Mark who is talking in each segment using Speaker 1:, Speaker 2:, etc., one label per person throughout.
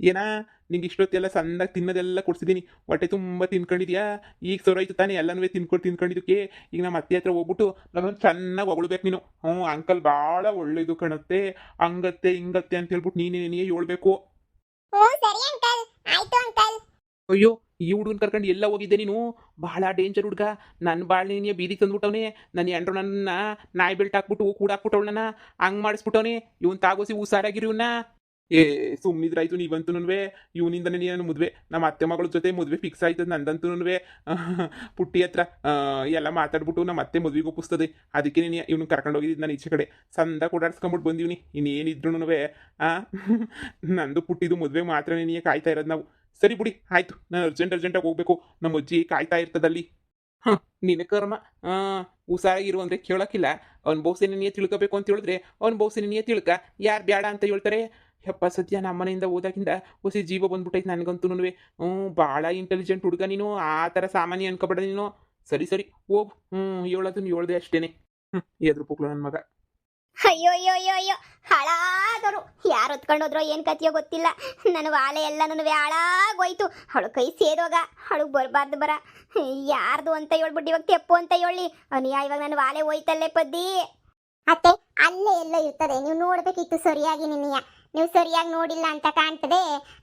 Speaker 1: ಏನಾ ನಿಂಗೆ ಇಷ್ಟೊತ್ತೆಲ್ಲ ಸಣ್ಣದಾಗಿ ತಿನ್ನೋದೆಲ್ಲ ಕೊಡ್ಸಿದ್ದೀನಿ, ಹೊಟ್ಟೆ ತುಂಬ ತಿನ್ಕೊಂಡಿದ್ಯಾ? ಈಗ ಸೊರಾಯ್ತು ತಾನೇ ಎಲ್ಲನೂ ತಿನ್ಕೊಂಡಿದ್ದಕ್ಕೆ. ಈಗ ನಮ್ಮ ಅತ್ತೆ ಹತ್ರ ಹೋಗ್ಬಿಟ್ಟು ನಮ್ಮನ್ನು ಚೆನ್ನಾಗಿ ಹೊಗಳ್ಬೇಕು ನೀನು. ಹ್ಞೂ ಅಂಕಲ್ ಭಾಳ ಒಳ್ಳೇದು ಕಣತ್ತೆ, ಹಂಗತ್ತೆ ಹಿಂಗತ್ತೆ ಅಂತ ಹೇಳ್ಬಿಟ್ಟು ನೀನೇ ಹೇಳ್ಬೇಕು.
Speaker 2: ಹ್ಞೂ ಸರಿ ಅಂಕಲ್, ಆಯ್ತು ಅಂಕಲ್.
Speaker 1: ಅಯ್ಯೋ, ಈ ಹುಡುಗನ ಕರ್ಕೊಂಡು ಎಲ್ಲ ಹೋಗಿದ್ದೆ ನೀನು? ಬಹಳ ಡೇಂಜರ್ ಹುಡುಗ. ನನ್ನ ಬಾಳ್ನೇ ಬೀದಿಗೆ ತಂದ್ಬಿಟ್ಟವನೇ. ನನ್ನ ಎಂಡ್ರು ನನ್ನ ನಾಯಿ ಬೆಲ್ಟ್ ಹಾಕ್ಬಿಟ್ಟು ಕೂಡಾಕ್ಬಿಟ್ಟವಳನ್ನ ಹಂಗೆ ಮಾಡಿಸ್ಬಿಟ್ಟವನೇ. ಇವನ್ ತಾಗೋಸಿ ಹುಷಾರಾಗಿರಿ ಇವನ್ನ. ಏ ಸುಮ್ಮನಿದ್ರಾಯ್ತು ನೀವಂತೂನುವೆ. ಇವನಿಂದನೇ ನೀನು ಮದುವೆ, ನಮ್ಮ ಅತ್ತೆ ಮಗಳ ಜೊತೆ ಮದುವೆ ಫಿಕ್ಸ್ ಆಯ್ತದ ನಂದಂತೂನುವೆ. ಪುಟ್ಟಿ ಹತ್ರ ಎಲ್ಲ ಮಾತಾಡ್ಬಿಟ್ಟು ನಮ್ಮ ಅತ್ತೆ ಮದುವೆಗೆ ಒಪ್ಪಿಸ್ತದೆ. ಅದಕ್ಕೆ ನೀನು ಇವ್ನು ಕರ್ಕೊಂಡು ಹೋಗಿದ್ದು ನಾನು ಈಚೆ ಕಡೆ ಸಂದ ಓಡಾಡ್ಸ್ಕೊಂಬಿಟ್ಟು ಬಂದೀವ್ನಿ. ಇನ್ನೇನಿದ್ರುನುವೆ ನಂದು ಪುಟ್ಟಿದು ಮದುವೆ ಮಾತ್ರ ನೀನು ಕಾಯ್ತಾ ಇರೋದು ನಾವು. ಸರಿ ಬಿಡಿ, ಆಯ್ತು. ನಾನು ಅರ್ಜೆಂಟಾಗಿ ಹೋಗ್ಬೇಕು. ನಮ್ಮ ಅಜ್ಜಿ ಕಾಯ್ತಾ ಇರ್ತದಲ್ಲಿ. ಹಾಂ, ನಿನ್ನ ಕರ್ಮ. ಹುಷಾರಾಗಿರು ಅಂದರೆ ಕೇಳೋಕ್ಕಿಲ್ಲ. ಅವ್ನ ಬಹುಸೇನೆ ನೀಯೇ ತಿಳ್ಕೋಬೇಕು ಅಂತ ಹೇಳಿದ್ರೆ ಅವ್ನ ಬಹುಸೇನೆ ನೀಯೇ ತಿಳ್ಕ. ಯಾರು ಬೇಡ ಅಂತ ಹೇಳ್ತಾರೆ? ಯಪ್ಪ ಸದ್ಯ ನಮ್ಮ ಮನೆಯಿಂದ ಹೋದಾಗಿಂದ ಹೊಸ ಜೀವ ಬಂದ್ಬಿಟ್ಟೈತೆ ನನಗಂತೂ. ಭಾಳ ಇಂಟೆಲಿಜೆಂಟ್ ಹುಡುಗ ನೀನು. ಆ ಥರ ಸಾಮಾನ್ಯ ಅನ್ಕೋಬೇಡ ನೀನು. ಸರಿ ಹೋಗು. ಹೇಳೋದನ್ನು ಹೇಳ್ದೆ ಅಷ್ಟೇನೆ. ಎದ್ರು ಪುಕ್ಳು ನನ್ನ ಮಗ.
Speaker 2: ಅಯ್ಯೋ ಅಯ್ಯೋ ಅಯ್ಯೋ ಅಯ್ಯೋ, ಹಾಳಾದರು. ಯಾರು ಹೊತ್ಕೊಂಡೋದ್ರೋ ಏನು ಕತಿಯೋ ಗೊತ್ತಿಲ್ಲ. ನನ್ನ ವಾಲೆ ಎಲ್ಲನೂ ಹಾಳಾಗೋಯ್ತು. ಅವಳು ಕೈ ಸೇದೋಗ ಅವಳಿಗೆ ಬರಬಾರ್ದು ಬರ. ಯಾರ್ದು ಅಂತ ಹೇಳ್ಬಿಟ್ಟು ಇವಾಗ ತೆಪ್ಪು ಅಂತ ಹೇಳಿ ಅನಿಯ. ಇವಾಗ ನನ್ನ ವಾಲೆ ಹೋಯ್ತಲ್ಲೇ ಪದ್ದಿ. ಅತ್ತೆ, ಅಲ್ಲೇ ಎಲ್ಲೋ ಇರ್ತದೆ, ನೀವು ನೋಡ್ಬೇಕಿತ್ತು ಸರಿಯಾಗಿ. ನೀವು ಸರಿಯಾಗಿ ನೋಡಿಲ್ಲ ಅಂತ ಕಾಣ್ತದೆ.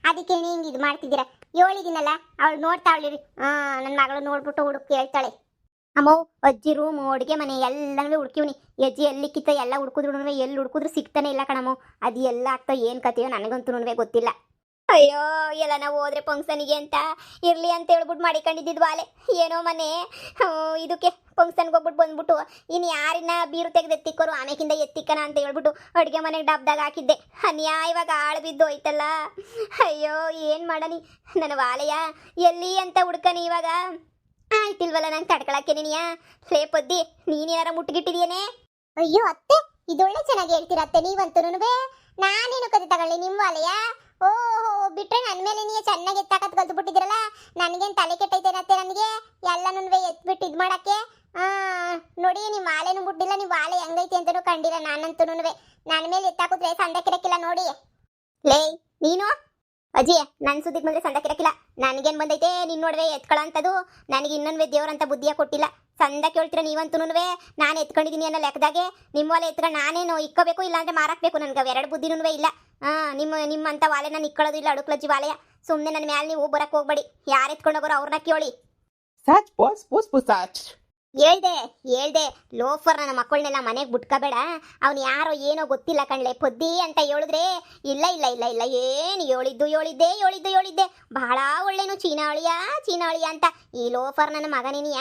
Speaker 2: ಅದಕ್ಕೆ ಹಿಂಗೆ ಇದು ಮಾಡ್ತಿದ್ದೀರಾ. ಹೇಳಿದ್ದೀನಲ್ಲ, ಅವಳು ನೋಡ್ತಾವಳಿರಿ. ನನ್ನ ಮಗಳು ನೋಡ್ಬಿಟ್ಟು ಹುಡುಕಿ ಹೇಳ್ತಾಳೆ. ಅಮ್ಮೋ, ಅಜ್ಜಿ ರೂಮು, ಅಡುಗೆ ಮನೆ ಎಲ್ಲನೂ ಹುಡುಕಿವ್ನಿ. ಅಜ್ಜಿ ಎಲ್ಲಿಕ್ಕಿತ್ತ ಎಲ್ಲ ಹುಡುಕಿದ್ರು ಎಲ್ಲಿ ಹುಡುಕಿದ್ರು ಸಿಗ್ತಾನೆ ಇಲ್ಲ ಕಣಮ್ಮೋ. ಅದು ಎಲ್ಲ ಆಗ್ತಾ ಏನು ಕತೆಯೋ ನನಗಂತೂ ಗೊತ್ತಿಲ್ಲ. ಅಯ್ಯೋ, ಎಲ್ಲ ನಾವು ಹೋದ್ರೆ ಫಂಕ್ಷನಿಗೆ ಅಂತ ಇರಲಿ ಅಂತ ಹೇಳ್ಬಿಟ್ಟು ಮಾಡಿಕೊಂಡಿದ್ದು ವಾಲೆ. ಏನೋ ಮನೆ ಇದಕ್ಕೆ ಫಂಕ್ಷನ್ಗೆ ಹೋಗ್ಬಿಟ್ಟು ಬಂದ್ಬಿಟ್ಟು ಇನ್ನು ಯಾರಿನ ಬೀರು ತೆಗೆದು ಎತ್ತಿಕ್ಕೋರು ಆಮೇಕಿಂದ ಎತ್ತಿಕ್ಕನ ಅಂತ ಹೇಳ್ಬಿಟ್ಟು ಅಡುಗೆ ಮನೆಗೆ ಡಬ್ದಾಗ ಹಾಕಿದ್ದೆ. ಅನ್ಯಾಯವಾಗ ಆಳು ಬಿದ್ದು ಹೋಯ್ತಲ್ಲ. ಅಯ್ಯೋ, ಏನು ಮಾಡನಿ ನನ್ನ ವಾಲೆಯ ಎಲ್ಲಿ ಅಂತ ಹುಡ್ಕನಿ ಇವಾಗ. ಆಯ್ತಿಲ್ವಲ್ಲ ನಂಗೆ ತಡ್ಕೊಳಕ್ಕೆ ನೀನಿಯಾ. ಲೇ ಪದ್ದಿ, ನೀನೇನಾರ ಮುಟ್ಟಿಗಿಟ್ಟಿದ್ಯೇನೆ? ಅಯ್ಯೋ ಅತ್ತೆ, ಇದೊಳ್ಳೆ ಚೆನ್ನಾಗಿ ಹೇಳ್ತೀರತ್ತೆ ನೀವಂತೂ. ನಾನೇನು ಕತೆ ತಗೊಳ್ಳಿ ನಿಮ್ಮ ವಾಲೆಯ? ಓಹೋ, ಬಿಟ್ರೆ ನನ್ನ ಮೇಲೆ ನೀ ಚೆನ್ನಾಗಿ ಎತ್ತಾಕತ್ ಕಲ್ತು ಬಿಟ್ಟಿದ್ದೀರಲ್ಲ. ನನಗೇನು ತಲೆ ಕೆಟ್ಟೈತೇನತ್ತೆ? ನನಗೆ ಎಲ್ಲನೂ ಎತ್ಬಿಟ್ಟು ಇದು ಮಾಡಕ್ಕೆ. ನೋಡಿ, ನಿಮ್ಮ ವಾಲೆನೂ ಬಿಟ್ಟಿಲ್ಲ, ನಿಮ್ಮ ವಾಲೆ ಹೆಂಗೈತಿ ಅಂತಲೂ ಕಂಡಿಲ್ಲ. ನಾನಂತೂ ನನ್ನ ಮೇಲೆ ಎತ್ತಾಕಿದ್ರೆ ಸಂದ ಕಿರಕ್ಕಿಲ್ಲ ನೋಡಿ. ಲೇ ನೀನು ಅಜ್ಜಿ, ನನ್ನ ಸುದ್ದಿಗೆ ಬಂದರೆ ಸಂದ ಕಿರಕ್ಕಿಲ್ಲ. ನನಗೇನು ಬಂದೈತೆ ನಿನ್ನ ನೋಡ್ವೆ ಎತ್ಕೊಳ್ಳೋಂಥದ್ದು? ನನಗೆ ಇನ್ನೊಂದು ದೇವರಂತ ಬುದ್ಧಿಯ ಕೊಟ್ಟಿಲ್ಲ. ಸಂದ ಕೇಳ್ತೀರ ನೀವಂತೂ. ನಾನು ಎತ್ಕೊಂಡಿದ್ದೀನಿ ಅನ್ನೋ ಲೆಕ್ಕದಾಗೆ ನಿಮ್ಮ ವಾಲೆ ಎತ್ಕ ನಾನೇನು ಇಕ್ಕೋಬೇಕು, ಇಲ್ಲಾಂದ್ರೆ ಮಾರಾಕ್ಬೇಕು. ನನಗೆ ಎರಡು ಬುದ್ಧಿನೂ ಇಲ್ಲ. ನಿಮ್ಮಂಥ ವಾಲೆ ನಾನು ಇಕ್ಕೊಳ್ಳೋದು ಇಲ್ಲ. ಅಡುಕ್ಲಜ್ಜಿ ವಾಲೆಯ. ಸುಮ್ಮನೆ ನನ್ನ ಮ್ಯಾಲೆ ನೀವು ಬರಕ್ಕೆ ಹೋಗ್ಬೇಡಿ. ಯಾರು ಎತ್ಕೊಂಡೋಗೋರು ಅವ್ರನ್ನ ಕೇಳಿ.
Speaker 1: ಸಾಚ್ ಪೋಸ್ ಪೋಸ್ ಪೋಸ್ ಸಾಚ್.
Speaker 2: ಹೇಳ್ದೆ ಲೋಫರ್, ನನ್ನ ಮಕ್ಕಳನ್ನೆಲ್ಲ ಮನೆಗೆ ಬಿಟ್ಕೋಬೇಡ. ಅವ್ನು ಯಾರೋ ಏನೋ ಗೊತ್ತಿಲ್ಲ ಕಣ್ಲೆ ಪೊದ್ದಿ ಅಂತ ಹೇಳಿದ್ರೆ ಇಲ್ಲ ಏನು ಹೇಳಿದ್ದೆ ಬಹಳ ಒಳ್ಳೆನು ಚೀನಾವಳಿಯ ಅಂತ. ಈ ಲೋಫರ್ ನನ್ನ ಮಗನೇನಿಯ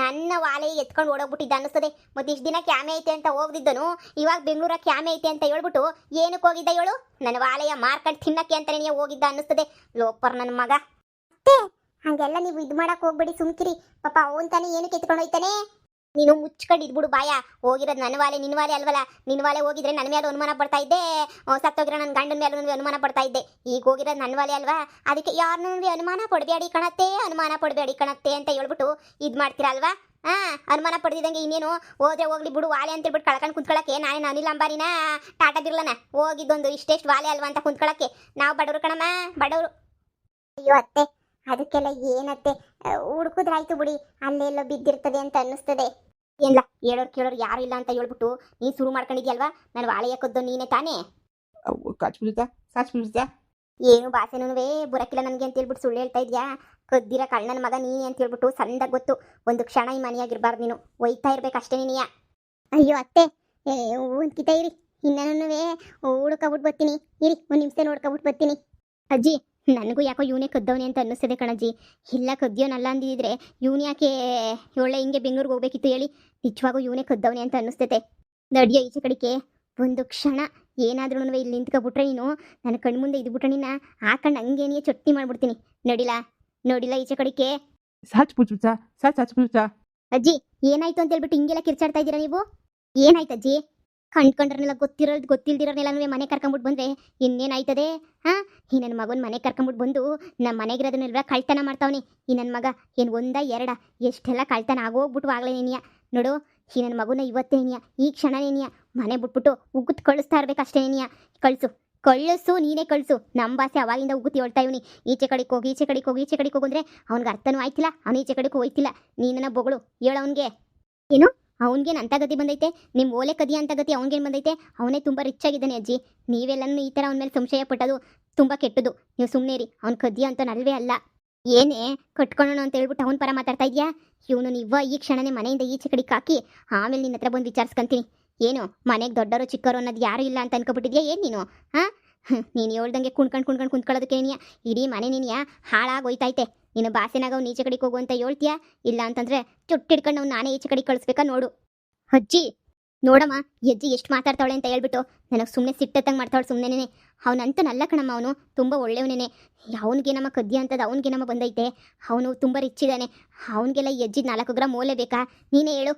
Speaker 2: ನನ್ನ ವಾಲೆ ಎತ್ಕೊಂಡು ಓಡೋಗ್ಬಿಟ್ಟಿದ್ದ ಅನ್ನಿಸ್ತದೆ. ಮತ್ತೆ ಇಷ್ಟು ದಿನ ಕ್ಯಾಮೆ ಐತೆ ಅಂತ ಹೋಗ್ದಿದ್ದನು, ಇವಾಗ ಬೆಂಗಳೂರ ಕ್ಯಾಮೆ ಐತೆ ಅಂತ ಹೇಳ್ಬಿಟ್ಟು ಏನಕ್ಕೆ ಹೋಗಿದ್ದ ಹೇಳು? ನನ್ನ ವಾಲೆಯ ಮಾರ್ಕೊಂಡು ತಿನ್ನಕ್ಕೆ ಅಂತಲೇ ಹೋಗಿದ್ದ ಅನ್ನಿಸ್ತದೆ ಲೋಫರ್ ನನ್ನ ಮಗ. ಹಂಗೆಲ್ಲ ನೀವು ಇದು ಮಾಡಕ್ ಹೋಗ್ಬೇಡಿ, ಸುಮ್ಕಿರಿ. ಪಾಪ ಅವನ್ ತಾನೇ ಏನಕ್ಕೆ ಎತ್ಕೊಂಡು ಹೋಯ್ತಾನೆ? ನೀನು ಮುಚ್ಕೊಂಡು ಇದ್ಬಿಡು ಬಾಯ. ಹೋಗಿರೋದು ನನ್ನ ವಾಲೆ, ನಿನ್ನ ವಾಲೆ ಅಲ್ವಲ್ಲ. ನಿನ್ನ ವಾಲೆ ಹೋಗಿದ್ರೆ ನನ್ನ ಮೇಲೆ ಅನುಮಾನ ಪಡ್ತಾ ಇದ್ದೆ, ಸತ್ತೋಗಿರೋ ನನ್ನ ಗಂಡನ ಮೇಲೆ ಅನುಮಾನ ಪಡ್ತಾ ಇದ್ದೆ. ಈಗ ಹೋಗಿರೋದು ನನ್ನ ವಾಲೆ ಅಲ್ವಾ? ಅದಕ್ಕೆ ಯಾರನ್ನೂ ಅನುಮಾನ ಪಡಬೇಡಿ ಕಣತ್ತೆ ಅಂತ ಹೇಳ್ಬಿಟ್ಟು ಇದು ಮಾಡ್ತೀರಾ ಅಲ್ವಾ? ಅನುಮಾನ ಪಡೆದಿದ್ದಂಗೆ ಇನ್ನೇನು ಹೋದ್ರೆ ಹೋಗ್ಲಿ ಬಿಡು ವಾಲೆ ಅಂತ ಹೇಳ್ಬಿಟ್ಟು ಕಳ್ಕೊಂಡು ಕುಂತ್ಕೊಳ್ಳಕ್ಕೆ ನಾನೇನು ಅನಿಲ್ ಅಂಬಾನಿನ ಟಾಟಾ ಬಿರ್ಲನ ಹೋಗಿದ್ದೊಂದು ಇಷ್ಟೆಷ್ಟು ವಾಲೆ ಅಲ್ವಾ ಅಂತ ಕುಂತ್ಕೊಳ್ಳಕ್ಕೆ? ನಾವು ಬಡವರು ಕಣಮ್ಮ, ಬಡವರು. ಅಯ್ಯೋ ಅತ್ತೆ, ಅದಕ್ಕೆಲ್ಲ ಏನತ್ತೆ, ಹುಡುಕುದ್ರಾಯ್ತು ಬಿಡಿ. ಅಲ್ಲೆಲ್ಲೋ ಬಿದ್ದಿರ್ತದೆ ಅಂತ ಅನ್ನಿಸ್ತದೆ. ಏನಿಲ್ಲ, ಕೇಳೋರು ಯಾರು ಇಲ್ಲ ಅಂತ ಹೇಳ್ಬಿಟ್ಟು ನೀನು ಶುರು ಮಾಡ್ಕೊಂಡಿದ್ಯಲ್ವಾ? ನಾನು ವಾಳೆಯ ಕದ್ದು ನೀನೇ ತಾನೇ? ಏನು ಭಾಷೆನೂ ಬುರಕ್ಕಿಲ್ಲ ನನಗೆ ಅಂತ ಹೇಳ್ಬಿಟ್ಟು ಸುಳ್ಳು ಹೇಳ್ತಾ ಇದೆಯಾ? ಕದ್ದಿರ ಕಳ್ಳನ ಮಗ ನೀ ಅಂತ ಹೇಳ್ಬಿಟ್ಟು ಸಂದಾಗ ಗೊತ್ತು. ಒಂದು ಕ್ಷಣ ಈ ಮನೆಯಾಗಿರ್ಬಾರ್ದು, ನೀನು ಒಯ್ತಾ ಇರ್ಬೇಕಷ್ಟೇ ನೀನಿಯ. ಅಯ್ಯೋ ಅತ್ತೆ, ಒಂದ್ಕಿತ ಇರಿ, ಇನ್ನೂ ಹುಡ್ಕೊಬಿಟ್ಟು ಬರ್ತೀನಿ. ಇರಿ, ಒಂದು ನಿಮಿಷ ನೋಡ್ಕೊಬಿಟ್ಟು ಬರ್ತೀನಿ. ಅಜ್ಜಿ, ನನಗೂ ಯಾಕೋ ಇವನೇ ಕದ್ದವನೇ ಅಂತ ಅನ್ನಿಸ್ತದೆ ಕಣಜ್ಜಿ. ಇಲ್ಲ ಕದ್ಯೋನಲ್ಲ ಅಂದಿದ್ರೆ ಇವನು ಯಾಕೆ ಒಳ್ಳೆ ಹಿಂಗೆ ಬೆಂಗಳೂರಿಗೆ ಹೋಗ್ಬೇಕಿತ್ತು ಹೇಳಿ? ನಿಜವಾಗೂ ಇವನೇ ಕದ್ದವನೇ ಅಂತ ಅನ್ನಿಸ್ತೈತೆ. ನಡಿಯೋ ಈಚೆ ಕಡೆಗೆ ಒಂದು ಕ್ಷಣ. ಏನಾದ್ರೂ ಇಲ್ಲಿ ನಿಂತ್ಕೊಬಿಟ್ರೆ ನೀನು ನನ್ನ ಕಣ್ಣು ಮುಂದೆ ಇದ್ಬಿಟ್ರೆ ನಿನ್ನ ಹಾಕೊಂಡು ಹಂಗೇನಿಯೇ ಚಟ್ನಿ ಮಾಡ್ಬಿಡ್ತೀನಿ. ನೋಡಿಲ್ಲ ಈಚೆ ಕಡೆಗೆ. ಅಜ್ಜಿ, ಏನಾಯ್ತು ಅಂತ ಹೇಳ್ಬಿಟ್ಟು ಹಿಂಗೆಲ್ಲ ಕಿರ್ಚಾಡ್ತಾ ಇದ್ದೀರಾ ನೀವು? ಏನಾಯ್ತು ಅಜ್ಜಿ? ಕಂಡ್ಕೊಂಡ್ರನ್ನೆಲ್ಲ ಗೊತ್ತಿಲ್ದಿರೋನೆಲ್ಲ ಮನೆ ಕರ್ಕೊಂಬಿಟ್ಟು ಬಂದರೆ ಇನ್ನೇನಾಯ್ತದೆ? ಈ ನನ್ನ ಮಗನ ಮನೆ ಕರ್ಕೊಂಬಿಟ್ಟು ಬಂದು ನಮ್ಮ ಮನೆಗಿರೋದನ್ನೆಲ್ಲ ಕಳ್ತನ ಮಾಡ್ತಾವನಿ ಈ ನನ್ನ ಮಗ. ಏನು ಒಂದ ಎರಡ ಎಷ್ಟೆಲ್ಲ ಕಳ್ತನ ಆಗೋಗ್ಬಿಟ್ಟು ಆಗಲೇ ನೀನಿಯ ನೋಡು. ಈ ನನ್ನ ಮಗುನ ಇವತ್ತೇ ನೀನಿಯ, ಈ ಕ್ಷಣ ನೀನಿಯ ಮನೆ ಬಿಟ್ಬಿಟ್ಟು ಉಗುತ್ ಕಳಿಸ್ತಾ ಇರ್ಬೇಕಷ್ಟೇ ನೀನಿಯ. ಕಳಿಸು, ಕಳಿಸು, ನೀನೇ ಕಳಿಸು. ನಮ್ಮ ಭಾಷೆ ಅವಾಗಿಂದ ಉಗುತಿ ಹೇಳ್ತಾ ಇವನಿ. ಈಚೆ ಕಡೆಗೆ ಹೋಗಿ, ಈಚೆ ಕಡೆಗೆ ಹೋಗಿ, ಈಚೆ ಕಡೆಗೆ ಹೋಗಂದ್ರೆ ಅವ್ನಿಗೆ ಅರ್ಥನೂ ಆಯ್ತಿಲ್ಲ. ಅವ್ನು ಈಚೆ ಕಡೆಗೆ ಹೋಯ್ತಿಲ್ಲ. ನೀನನ್ನ ಬೊಗಳು ಹೇಳು ಅವನಿಗೆ. ಏನು ಅವ್ನಿಗೇನು ಅಂತ ಗತಿ ಬಂದೈತೆ? ನಿಮ್ಮ ಓಲೆ ಕದಿಯ ಅಂತ ಗತಿ ಅವ್ನಿಗೇನು ಬಂದೈತೆ? ಅವನೇ ತುಂಬ ರಿಚ್ ಆಗಿದ್ದಾನೆ ಅಜ್ಜಿ. ನೀವೆಲ್ಲನೂ ಈ ಥರ ಅವನ ಮೇಲೆ ಸಂಶಯ ಪಟ್ಟದು ತುಂಬ ಕೆಟ್ಟದು. ನೀವು ಸುಮ್ಮನೆ ರೀ. ಅವ್ನು ಕದಿಯ ಅಂತ ನಲ್ವೇ ಅಲ್ಲ. ಏನೇ ಕಟ್ಕೊಳ್ಳೋಣ ಅಂತ ಹೇಳ್ಬಿಟ್ಟು ಅವನ ಪರ ಮಾತಾಡ್ತಾ ಇದೆಯಾ? ಇವನು ನೀವ ಈ ಕ್ಷಣನೇ ಮನೆಯಿಂದ ಈಚೆ ಕಡೆಗೆ ಹಾಕಿ ಆಮೇಲೆ ನಿನ್ನ ಹತ್ರ ಬಂದು ವಿಚಾರಿಸ್ಕೊಂತೀನಿ. ಏನು ಮನೆಗೆ ದೊಡ್ಡವರು ಚಿಕ್ಕವರು ಅನ್ನೋದು ಯಾರೂ ಇಲ್ಲ ಅಂತ ಅನ್ಕೊಬಿಟ್ಟಿದ್ಯಾ ಏನು ನೀನು? ಹಾಂ, ನೀನು ಹೇಳ್ದಂಗೆ ಕುಂತ್ಕೊಳ್ಳೋದಕ್ಕೆ ನೀನು ಇಡೀ ಮನೆ ನೀನು ಹಾಳಾಗೋಯ್ತೈತೆ. ನೀನು ಬಾಸೆನಾಗ ಅವ್ನು ಈಚೆ ಕಡೆಗೆ ಹೋಗು ಅಂತ ಹೇಳ್ತೀಯಾ? ಇಲ್ಲ ಅಂತಂದರೆ ಚುಟ್ಟಿಡ್ಕೊಂಡು ಅವ್ನು ನಾನೇ ಈಚೆ ಕಡೆಗೆ ಕಳಿಸ್ಬೇಕಾ ನೋಡು. ಅಜ್ಜಿ ನೋಡಮ್ಮ, ಅಜ್ಜಿ ಎಷ್ಟು ಮಾತಾಡ್ತಾವಳೆ ಅಂತ ಹೇಳ್ಬಿಟ್ಟು ನನಗೆ ಸುಮ್ಮನೆ ಸಿಟ್ಟತ್ತಂಗೆ ಮಾಡ್ತಾವಳು ಸುಮ್ಮನೆ. ಅವನಂತೂ ನಲ್ಲ ಕಣಮ್ಮ, ಅವನು ತುಂಬ ಒಳ್ಳೆಯವನೇ. ಅವನಿಗೆ ನಮ್ಮ ಕದ್ಯ ಅಂತದ್ದು ಅವನಿಗೆ ನಮ್ಮ ಬಂದೈತೆ. ಅವನು ತುಂಬ ರಿಚ್ ಇದ್ದಾನೆ. ಅವನಿಗೆಲ್ಲ ಎಜ್ಜಿದ 4 ಗ್ರಾಮ್ ಓಲೆ ಬೇಕಾ? ನೀನೇ ಹೇಳು.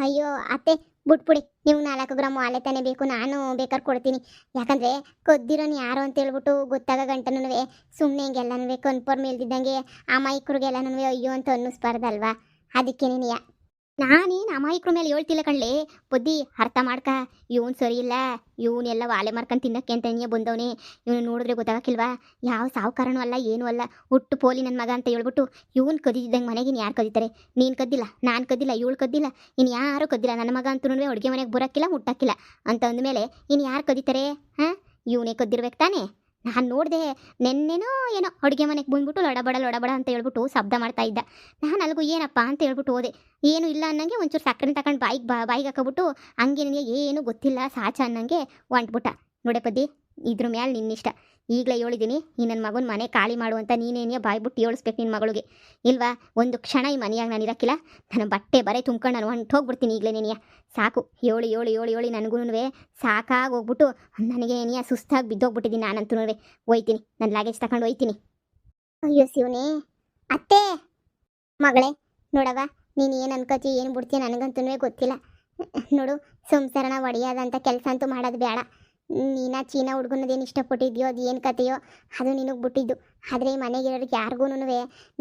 Speaker 2: ಅಯ್ಯೋ ಅತ್ತೆ, ಬಿಟ್ಬಿಡಿ. ನೀವು 4 ಗ್ರಾಮ್ ಆಲೆ ತಾನೇ ಬೇಕು, ನಾನು ಬೇಕಾದ್ರೆ ಕೊಡ್ತೀನಿ. ಯಾಕಂದರೆ ಕದ್ದಿರೋನು ಯಾರು ಅಂತ ಹೇಳ್ಬಿಟ್ಟು ಗೊತ್ತಾಗ ಗಂಟನೂ ಸುಮ್ಮನೆ ಹಿಂಗೆಲ್ಲನೂ ಕನ್ಫರ್ಮ್ ಇಲ್ದಿದ್ದಂಗೆ ಅಮಾಯಕರಿಗೆಲ್ಲನೂ ಅಯ್ಯೋ ಅಂತ ಅನ್ನಿಸ್ಬಾರ್ದಲ್ವಾ? ಅದಕ್ಕೆ ನೀನು ನಾನೇನು ಅಮಾಯಕರ ಮೇಲೆ ಹೇಳ್ತಿಲ್ಲ ಕಣ್ಲೆ. ಬುದ್ಧಿ ಅರ್ಥ ಮಾಡ್ಕ. ಇವನು ಸರಿ ಇಲ್ಲ. ಇವನ್ನೆಲ್ಲ ವಾಲೆ ಮಾರ್ಕೊಂಡು ತಿನ್ನಕ್ಕೆ ಅಂತ ನೀ ಬಂದವನೇ. ಇವನು ನೋಡಿದ್ರೆ ಗೊತ್ತಾಗಕ್ಕಿಲ್ವಾ? ಯಾವ ಸಾವುಕಾರನೂ ಅಲ್ಲ, ಏನೂ ಅಲ್ಲ. ಹುಟ್ಟು ಪೋಲಿ ನನ್ನ ಮಗ ಅಂತ ಹೇಳ್ಬಿಟ್ಟು ಇವನು ಕದಿದ್ದಂಗೆ ಮನೆಗಿನ ಯಾರು ಕದೀತಾರೆ? ನೀನು ಕದ್ದಿಲ್ಲ, ನಾನು ಕದ್ದಿಲ್ಲ, ಇವಳು ಕದ್ದಿಲ್ಲ, ಇನ್ನು ಯಾರೂ ಕದ್ದಿಲ್ಲ. ನನ್ನ ಮಗ ಅಂತೂ ಅಡುಗೆ ಮನೆಗೆ ಬರೋಕ್ಕಿಲ್ಲ, ಮುಟ್ಟಕ್ಕಿಲ್ಲ ಅಂತ ಅಂದಮೇಲೆ ಇನ್ನು ಯಾರು ಕದೀತಾರೆ? ಹಾಂ, ಇವನೇ ಕದ್ದಿರ್ಬೇಕು ತಾನೇ? ನಾನು ನೋಡಿದೆ ನೆನ್ನೆನೋ ಏನೋ ಅಡುಗೆ ಮನೆಗೆ ಬಂದ್ಬಿಟ್ಟು ಲೊಡಬಡ ಅಂತ ಹೇಳ್ಬಿಟ್ಟು ಶಬ್ದ ಮಾಡ್ತಾ ಇದ್ದ. ನಾನು ಅಲ್ಗೂ ಏನಪ್ಪ ಅಂತ ಹೇಳ್ಬಿಟ್ಟು ಹೋದೆ. ಏನು ಇಲ್ಲ ಅನ್ನಂಗೆ ಒಂಚೂರು ಸಕ್ಕರೆ ತಗೊಂಡು ಬಾಯಿಗೆ ಹಾಕೋಬಿಟ್ಟು ಹಂಗೆ ನನಗೆ ಏನು ಗೊತ್ತಿಲ್ಲ ಸಾಚ ಅನ್ನಂಗೆ ಹೊಂಟ್ಬಿಟ್ಟ. ನೋಡೆ ಪದ್ದಿ, ಇದ್ರ ಮೇಲೆ ನಿನ್ನಿಷ್ಟ. ಈಗಲೇ ಹೇಳಿದ್ದೀನಿ, ಈ ನನ್ನ ಮಗನ ಮನೆ ಖಾಲಿ ಮಾಡುವಂತ ನೀನೇನೇ ಬಾಯ್ಬಿಟ್ಟು ಹೇಳಿಸ್ಬೇಕು ನಿನ್ನ ಮಗಳಿಗೆ. ಇಲ್ವಾ ಒಂದು ಕ್ಷಣ ಈ ಮನೆಯಾಗ ನಾನು ಇರೋಕ್ಕಿಲ್ಲ. ನನ್ನ ಬಟ್ಟೆ ಬರೆ ತುಂಬ್ಕೊಂಡು ನಾನು ಹೊಂಟೋಗ್ಬಿಡ್ತೀನಿ ಈಗಲೇ. ನೀನಿಯ ಸಾಕು, ಹೇಳಿ ನನಗೂ ಸಾಕಾಗಿ ಹೋಗ್ಬಿಟ್ಟು ನನಗೆ ನೀಯ ಸುಸ್ತಾಗಿ ಬಿದ್ದೋಗ್ಬಿಟ್ಟಿದ್ದೀನಿ. ನಾನಂತೂ ಹೋಯ್ತೀನಿ, ನನ್ನ ಲಾಗೇಜ್ ತಗೊಂಡು ಹೋಯ್ತೀನಿ. ಅಯ್ಯೋ ಶಿವನೇ. ಅತ್ತೆ ಮಗಳೇ, ನೋಡವ, ನೀನು ಏನು ಅನ್ಕೋತಿ ಏನು ಬಿಡ್ತೀಯ ನನಗಂತೂ ಗೊತ್ತಿಲ್ಲ. ನೋಡು, ಸಂಸಾರನ ಒಡೆಯೋದಂಥ ಕೆಲಸ ಅಂತೂ ಮಾಡೋದು ಬೇಡ. ನೀನಾ ಚೀನಾ ಹುಡುಗನದೇನು ಇಷ್ಟಪಟ್ಟಿದ್ಯೋ ಅದು ಏನು ಕತೆಯೋ ಅದು ನಿನಗೆ ಬಿಟ್ಟಿದ್ದು. ಆದರೆ ಈ ಮನೆಗಿರೋರಿಗೆ ಯಾರಿಗೂ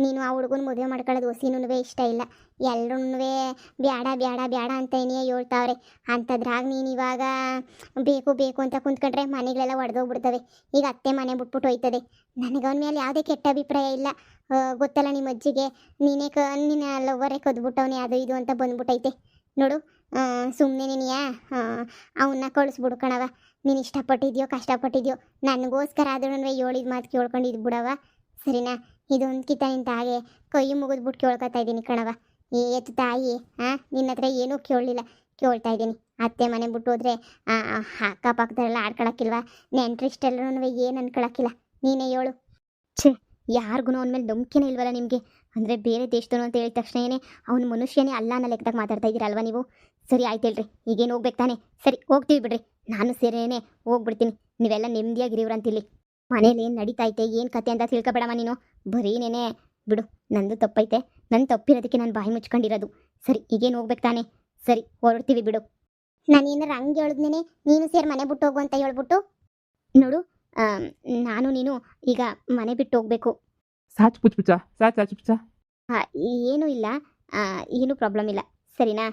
Speaker 2: ನೀನು ಆ ಹುಡುಗನ ಮದುವೆ ಮಾಡ್ಕೊಳ್ಳೋದು ಹೊಸಿನೂ ಇಷ್ಟ ಇಲ್ಲ. ಎಲ್ಲರೂ ಬೇಡ ಅಂತ ಏನೇ ಹೇಳ್ತಾವ್ರೆ. ಅಂಥದ್ರಾಗ ನೀನು ಇವಾಗ ಬೇಕು ಅಂತ ಕುಂತ್ಕೊಂಡ್ರೆ ಮನೆಗಳೆಲ್ಲ ಒಡೆದೋಗ್ಬಿಡ್ತವೆ. ಈಗ ಅತ್ತೆ ಮನೆ ಬಿಟ್ಬಿಟ್ಟು ಹೋಯ್ತದೆ. ನನಗೆ ಅವನ ಮೇಲೆ ಯಾವುದೇ ಕೆಟ್ಟ ಅಭಿಪ್ರಾಯ ಇಲ್ಲ. ಗೊತ್ತಲ್ಲ ನಿಮ್ಮ ಅಜ್ಜಿಗೆ, ನಿನ್ನ ಲವ್ವರೇ ಕದ್ಬಿಟ್ಟವನೇ ಅದು ಇದು ಅಂತ ಬಂದ್ಬಿಟ್ಟೈತೆ. ನೋಡು, ಸುಮ್ಮನೆ ನೀನಿಯಾ ಅವನ್ನ ಕಳಿಸ್ಬಿಡು ಕಣವ. ನೀನು ಇಷ್ಟಪಟ್ಟಿದ್ಯೋ ಕಷ್ಟಪಟ್ಟಿದ್ಯೋ ನನಗೋಸ್ಕರ ಆದ್ರೂ ಹೇಳಿದ ಮಾತು ಕೇಳ್ಕೊಂಡಿದ್ದು ಬಿಡವ, ಸರಿನಾ? ಇದೊಂದು ಕಿತ್ತ ನಿಂತ ಹಾಗೆ ಕೈ ಮುಗಿದ್ಬಿಟ್ಟು ಕೇಳ್ಕೊತಾ ಇದ್ದೀನಿ ಕಣವ. ಏತು ತಾಯಿ, ನಿನ್ನ ಹತ್ರ ಏನೂ ಕೇಳ್ತಾ ಇದ್ದೀನಿ. ಅತ್ತೆ ಮನೆ ಬಿಟ್ಟು ಹೋದ್ರೆ ಅಕ್ಕಪಕ್ಕದಲ್ಲೆಲ್ಲ ಆಡ್ಕೊಳಕ್ಕಿಲ್ವಾ? ನೆಂಟ್ರಿಷ್ಟೆಲ್ಲರೂ ಏನು ಅನ್ಕೊಳಕ್ಕಿಲ್ಲ. ನೀನೇ ಹೇಳು. ಛೇ, ಯಾರಿಗೂ ಅವನ ಮೇಲೆ ನಂಬಿಕೆನೇ ಇಲ್ವಲ್ಲ ನಿಮಗೆ? ಅಂದರೆ ಬೇರೆ ದೇಶದವನು ಅಂತ ಹೇಳಿದ ತಕ್ಷಣವೇ ಅವನು ಮನುಷ್ಯನೇ ಅಲ್ಲ ಅನ್ನೋ ಲೆಕ್ಕದಾಗ ಮಾತಾಡ್ತಾ ಇದ್ದೀರಲ್ವ ನೀವು? ಸರಿ ಆಯ್ತು ಹೇಳ್ರಿ, ಈಗೇನು ಹೋಗ್ಬೇಕು ತಾನೆ? ಸರಿ ಹೋಗ್ತೀವಿ ಬಿಡ್ರಿ, ನಾನು ಸೇರೇನೆ ಹೋಗ್ಬಿಡ್ತೀನಿ. ನೀವೆಲ್ಲ ನೆಮ್ಮದಿಯಾಗಿರಿವ್ರಂತಿಲ್ಲಿ. ಮನೇಲಿ ಏನು ನಡೀತೈತೆ ಏನು ಕತೆ ಅಂತ ತಿಳ್ಕೊಬೇಡಮ್ಮ ನೀನು. ಬರೀನೇನೆ ಬಿಡು, ನಂದು ತಪ್ಪೈತೆ. ನನ್ನ ತಪ್ಪಿರೋದಕ್ಕೆ ನಾನು ಬಾಯಿ ಮುಚ್ಕೊಂಡಿರೋದು. ಸರಿ ಈಗೇನು ಹೋಗ್ಬೇಕು ತಾನೆ? ಸರಿ ಹೊರಡ್ತೀವಿ ಬಿಡು. ನಾನು ಏನಾರು ಹಂಗೆ ಹೇಳಿದ್ನೇನೆ ನೀನು ಸೇರಿ ಮನೆ ಬಿಟ್ಟು ಹೋಗು ಅಂತ ಹೇಳ್ಬಿಟ್ಟು. ನೋಡು, ನಾನು ನೀನು ಈಗ ಮನೆ ಬಿಟ್ಟು ಹೋಗ್ಬೇಕು.
Speaker 1: ಸಾಚ್ ಪುಚ್ಚ
Speaker 2: ಏನೂ ಇಲ್ಲ, ಏನೂ ಪ್ರಾಬ್ಲಮ್ ಇಲ್ಲ, ಸರಿನಾ?